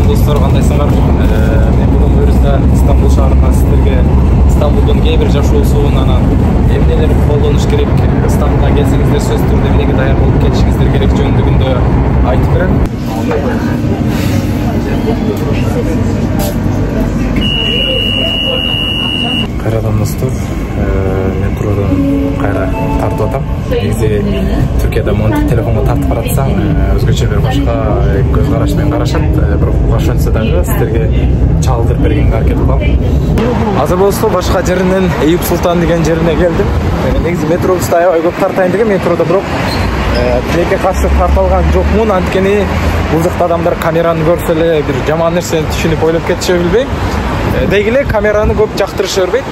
достор, кандайсыңар? Мен бүгүн буюрса Стамбул шаарына сиздерге Стамбулдун кээ бир жашоосун, анан эмнелер колдонуш керек, Стамбулга келсеңиздер сөзсүз түрдө эмнеге даяр болуп кетишиңиздер керек жөнүндө айтып берем. Кайрадан достор, метродон кайра тартып атам. Негизи Түркияда монтип телефонго тартып баратсаң, өзгөчө бир башка көз караш менен карашат. Бирок ошентсе дагы сиздерге чагылдырып бергенге аракет кылам. Азыр болсо башка жеринен Эйюп Султан деген жерине келдим. Негизи метробуста аябай көп тартайын деген, метрода бирок тилекке каршы тартылган жокмун. Анткени бул жакта адамдар камераны көрсө эле бир жаман нерсени түшүнүп ойлоп кетиши билбейм. Деги эле камераны көп жактырыша бербейт.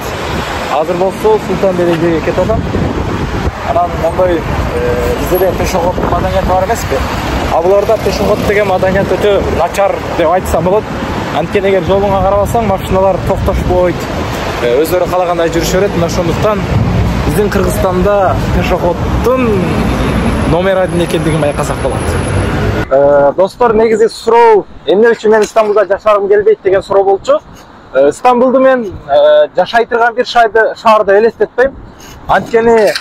Азыр болсо Султан Белегиге кетип атам. Анан мондой бизде пешоход маданияты бар эмеспи? А буларда пешоход деген маданият өтө начар деп айтсам болот. Анткени эгер жолуңа карабасаң, машиналар токтошпойт, өздөрү каалагандай жүрүшө берет. Ошондуктан биздин Кыргызстанда пешоходдун номер один экендигин байкасак болот. Достор, негизи суроо эмне үчүн мен Стамбулда жашагым келбейт деген суроо болчу. Стамбулду мен жашай турган бир шаарды элестетпейм. Анткени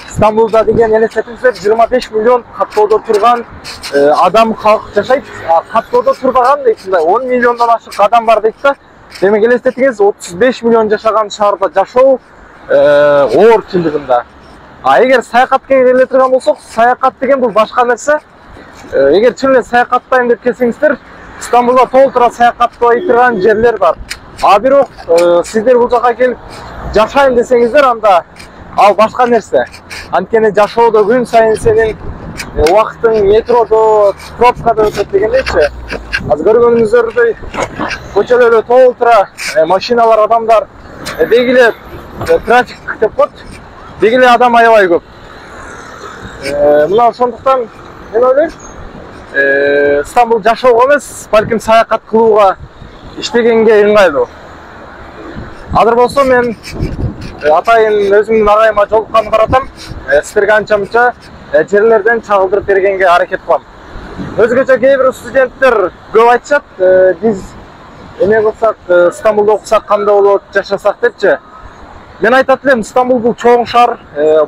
Стамбулда деген элестетиңиздер 25 миллион каттоодо турган адам халк жашайт. Каттоодо турбаган дейт, 10 миллиондон ашык адам бар дейт да. Демек элестетиңиз 35 миллион жашаган шаарда жашоо оор чындыгында. Эгер саякатка келе турган болсок, саякат деген бул башка нерсе. Эгер чын эле саякаттайм деп келсеңиздер, Стамбулда толтура саякаттай турган жерлер бар. Бирок сиздер бул жака келип жашайм десеңиздер, анда ал башка нерсе. Анткени жашоодо күн сайын сенин убактың метродо, пробкада өтөт дегендейчи. Азыр көргөнүңүздөрдөй көчөлөрдө толтура машиналар, адамдар, деги эле трафик деп коет. Деги эле адам аябай көп. Мына ошондуктан мен ойлойм, Стамбул жашоого эмес, балким саякат кылууга иштегенге ыңгайлуу. Азыр болсо мен атайын өзүмдүн агайыма жолукканды баратам. Сиздерге анча-мынча жерлерден чагылдырып бергенге аракет кылам. Өзгөчө кээ бир студенттер көп айтышат, биз эме кылсак, Стамбулда окусак кандай болот, жашасак депчи. Мен айтат элем, Стамбул бул чоң шаар,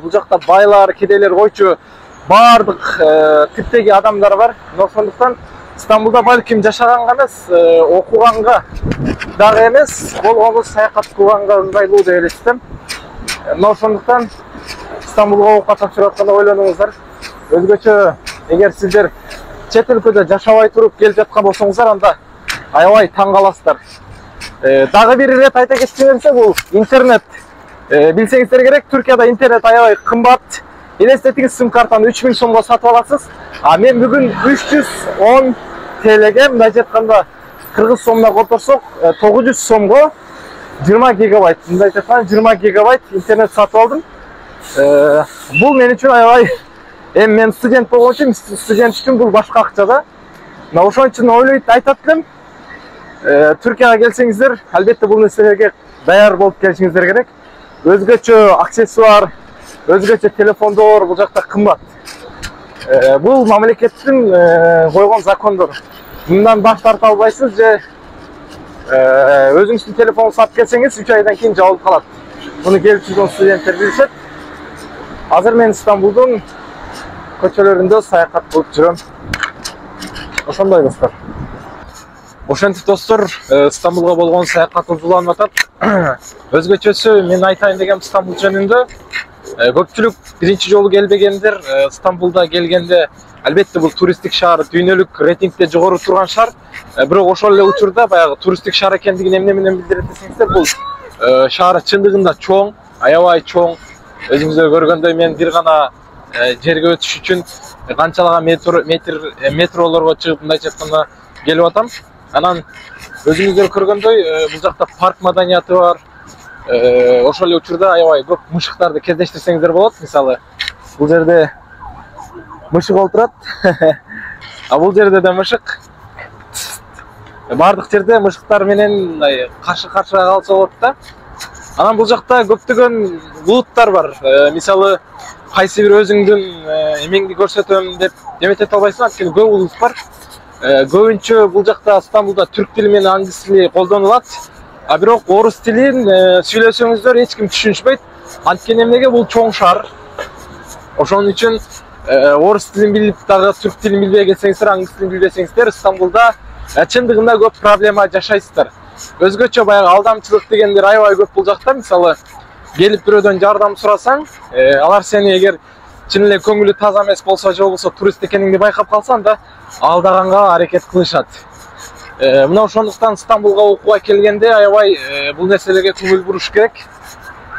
бул жакта байлар, кедейлер койчу баардык типтеги адамдар бар. Ошондуктан Стамбулда балким жашаганга эмес, окуганга дагы эмес, болгону саякат кылганга ыңгайлуу деп элестем. Ошондуктан Стамбулга окуп тапшырып атканда ойлонуңуздар. Өзгөчө эгер сиздер чет өлкөдө жашабай туруп келип жаткан болсоңуздар, анда аябай таң каласыздар. Дагы бир ирет айта кетким келсе, бул интернет. Билсеңиздер керек, Түркияда интернет аябай кымбат. Элестетиңиз, сим картаны 3000 сомго сатып аласыз. Мен бүгүн 310 ТЛге, мындайча айтканда кыргыз сомуна которсок 900 сомго 20 гигабайт, мындайча айтканда 20 гигабайт интернет сатып алдым. Бул мен үчүн аябай, мен студент болгон үчүн, студент үчүн бул башка акча да. Ошон үчүн ойлойт айтат элем, Түркияга келсеңиздер, албетте бул нерселерге даяр болуп келишиңиздер керек. Өзгөчө аксессуар, өзгөчө телефондор бул жакта кымбат. Бул мамлекеттин койгон закондор. Мындан баш тарта албайсыз же өзүңүздүн телефонду сатып келсеңиз 3 айдан кийин жабылып калат. Буну келип жүргөн студенттер билишет. Азыр мен Стамбулдун көчөлөрүндө саякат кылып жүрөм. Ошондой достор. Ошентип достор, Стамбулга болгон саякат узуланып атат. Өзгөчөсү мен айтайын деген Стамбул жөнүндө. Көпчүлүк биринчи жолу келбегендер, Стамбулда келгенде албетте бул туристтик шаар, дүйнөлүк рейтингде жогору турган шаар. Бирок ошол эле учурда баягы туристтик шаар экендигин эмне менен билдирет десеңиздер, бул шаар чындыгында чоң, аябай чоң. Өзүңүздөр көргөндөй, мен бир гана жерге өтүш үчүн канчалаган метролорго чыгып, мындайча айтканда келип атам. Анан өзүңүздөр көргөндөй, бул жакта парк маданияты бар. Ошол эле учурда аябай көп мышыктарды кездештирсеңиздер болот. Мисалы, бул жерде мышык отурат. Бул жерде да мышык. Бардык жерде мышыктар менен каршы-каршы калса болот да. Анан бул жакта көптөгөн булуттар бар. Мисалы, кайсы бир өзүңдүн эмеңди көрсөтөм деп эметет албайсың, анткени көп улут бар. көбүнчө бул жакта Стамбулда түрк тили менен англис тили колдонулат. А бирок орус тилин сүйлөсөңүздөр эч ким түшүнүшпөйт. Анткени эмнеге бул чоң шаар. Ошон үчүн орус тилин билип дагы түрк тилин билбей келсеңиздер, англис тилин билбесеңиздер, Стамбулда чындыгында көп проблема жашайсыздар. Өзгөчө баягы алдамчылык дегендер аябай көп бул жакта. Мисалы, келип бирөөдөн жардам сурасаң, алар сени эгер чын эле көңүлү таза эмес болсо, же болбосо турист экениңди байкап калсаң да алдаганга аракет кылышат. Мына ошондуктан Стамбулга окууга келгенде аябай бул нерселерге көңүл буруш керек.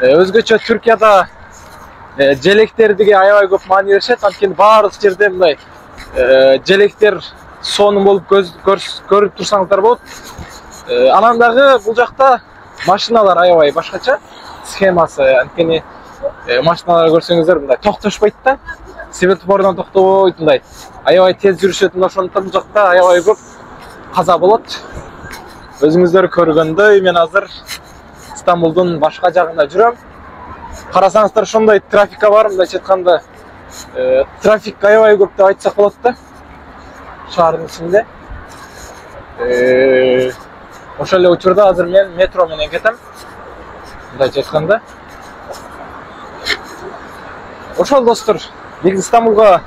Өзгөчө Түркияда желектерге аябай көп маани беришет. Анткени баардык жерде мындай желектер сонун болуп көрүп турсаңыздар болот. Анан дагы бул жакта машиналар аябай башкача схемасы. Анткени машиналар көрсөңүздөр мындай токтошпойт да. Светофордон токтобойт, мындай аябай тез жүрүшөт. Ошондуктан бул жакта аябай көп каза болот. Өзүңүздөр көргөндөй, мен азыр Стамбулдун башка жагында жүрөм. Карасаңыздар ошондой трафикка бар, мындайча айтканда трафик аябай көп деп айтсак болот да. Шаардын ичинде. Ошол эле учурда азыр мен метро менен кетем. Мындайча айтканда. Ошол достор, эгер Стамбулга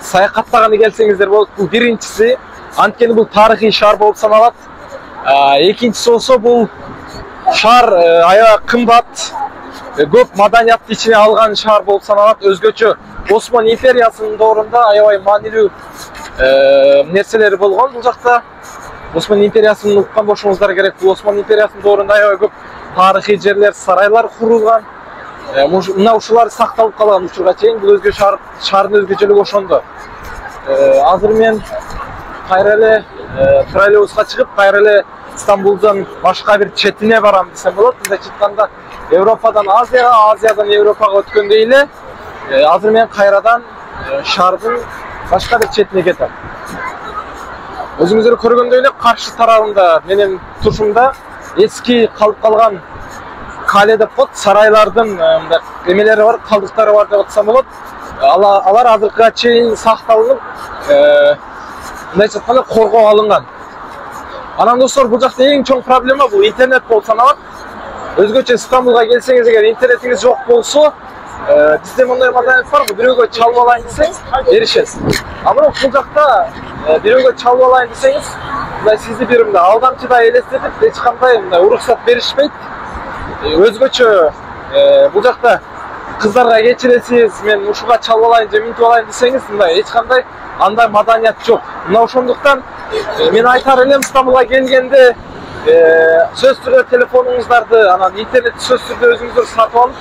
саякаттаганы келсеңиздер болот. Бул биринчиси, анткени бул тарыхый шаар болуп саналат. Экинчиси болсо бул шаар аябай кымбат, көп маданиятты ичине алган шаар болуп саналат. Өзгөчө Осман империясынын доорунда аябай маанилүү нерселери болгон бул жакта. Осман империясын уккан болушуңуздар керек. Бул Осман империясынын доорунда аябай көп тарыхый жерлер, сарайлар курулган. Мына ушулар сакталып калган учурга чейин. Бул шаардын өзгөчөлүгү ошондо. Азыр мен кайра эле троллейбуска чыгып, кайра эле Стамбулдун башка бир четине барам десем болот. Мындайча айтканда, Европадан Азияга, Азиядан Европага өткөндөй эле азыр мен кайрадан шаардын башка бир четине кетем. Өзүңүздөр көргөндөй эле каршы тарабында менин турушумда эски калып калган кале деп коет, сарайлардын эмелери бар, калдыктары бар деп атсам болот. Алар азыркыга чейин сакталынып, мындайча айтканда коргоо алынган. Анан достор, бул жакта эң чоң проблема бул интернет болуп саналат. Өзгөчө Стамбулга келсеңиз, эгер интернетиңиз жок болсо, бизде мындай маданият бар, бирөөгө чалып алайын десең, беришет. А бирок бул жакта бирөөгө чалып алайын десеңиз, мындай сизди бир мындай алдамчыдай элестетип, эч кандай мындай уруксат беришпейт. Өзгөчө бул жакта кыздарга кечиресиз, мен ушуга чалып алайын же минтип алайын десеңиз, мындай эч кандай андай маданият жок. Мына ошондуктан мен айтар элем, Стамбулга келгенде сөз түрдө телефонуңуздарды, анан интернетти сөз түрдө өзүңүздөр сатып алып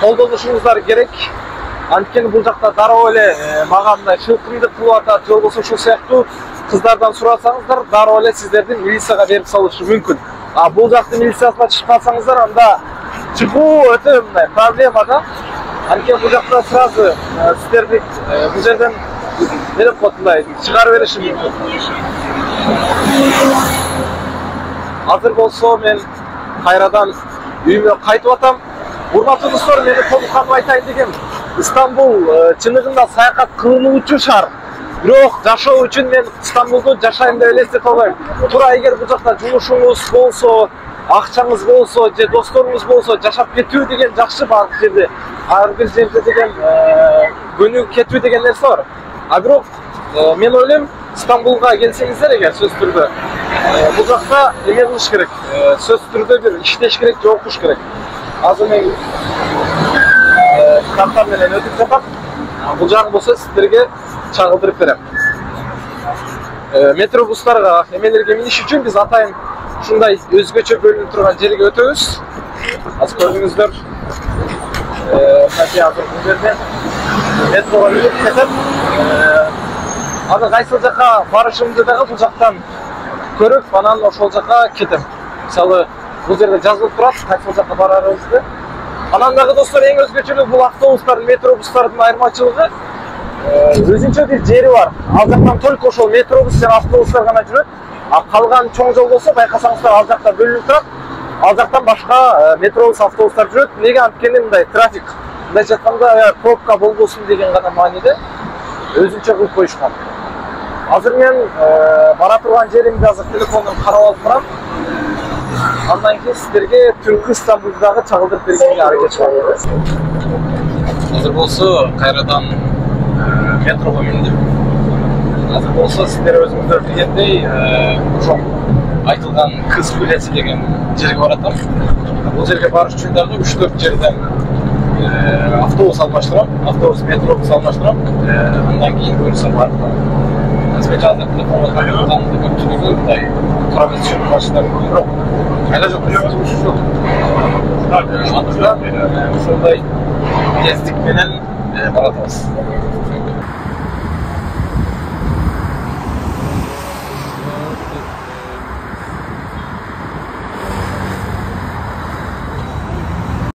колдонушуңуздар керек. Анткени бул жакта дароо эле мага мындай шылкымдык кылып атат, же болбосо ушул сыяктуу кыздардан сурасаңыздар, дароо эле сиздерди милицияга берип салышы мүмкүн. А бул жактын милициясына чыгып калсаңыздар, анда чыгуу өтө мындай проблема да. Анткени бул жакта сразу сиздерди бул жерден берип коет, мындай чыгарып бериши мүмкүн. Азыр болсо мен кайрадан үйүмө кайтып атам. Урматтуу достор, мени толукканып айтайын дегем, Стамбул чындыгында саякат кылынуучу шаар. Бирок жашоо үчүн мен Стамбулду жашайм деп элестете албайм. Туура эгер бул жакта жумушуңуз болсо, акчаңыз болсо, же досторуңуз болсо, жашап кетүү деген жакшы бар жерде. Ар бир жерде деген көнүгүп кетүү деген нерсе бар. А бирок мен ойлойм, Стамбулга келсеңиздер эгер сөз түрдө, бул жакта эме кылыш керек, сөз түрдө бир иштеш керек, же окуш керек. Азыр мен картам менен өтүп жатам. Бул жагы болсо сиздерге чагылдырып берем. Метробустарга, эмелерге миниш үчүн биз атайын ушундай өзгөчө бөлүнүп турган жерге өтөбүз. Азыр көрдүңүздөр, азыр бул жерде метрого минип кетем. Азыр кайсыл жака барышымды дагы бул жактан көрүп, анан ошол жака кетем. Мисалы, бул жерде жазылып турат, кайсыл жака барарыбызды. Анан дагы достор, эң өзгөчөлүгү бул автобустардын, метробустардын айырмачылыгы өзүнчө бир жери бар. Ал жактан только ошол метробус жана автобустар гана жүрөт. А калган чоң жол болсо, байкасаңыздар, ал жакта бөлүнүп турат. Ал жактан башка метробус, автобустар жүрөт. Неге? Анткени мындай трафик, мындайча айтканда, пробка болбосун деген гана мааниде өзүнчө кылып коюшкан. Азыр мен бара турган жеримди азыр телефондон карап алып барам. Андан кийин сиздерге түнкү Стамбулдагы чагылдырып бергенге аракет кылам. Азыр болсо кайрадан метрого миндим. Азыр болсо сиздер өзүңүздөр билгендей, ошол айтылган кыз кулеси деген жерге баратам. Бул жерге барыш үчүн дагы 3-4 жерден автобус алмаштырам, автобус метробус алмаштырам. Андан кийин көрсөм барып. Специалдык телефонго кайрылган көпчүлүгү мындай транзит үчүн башынан бирок айла жок. Ошондой тездик менен баратабыз.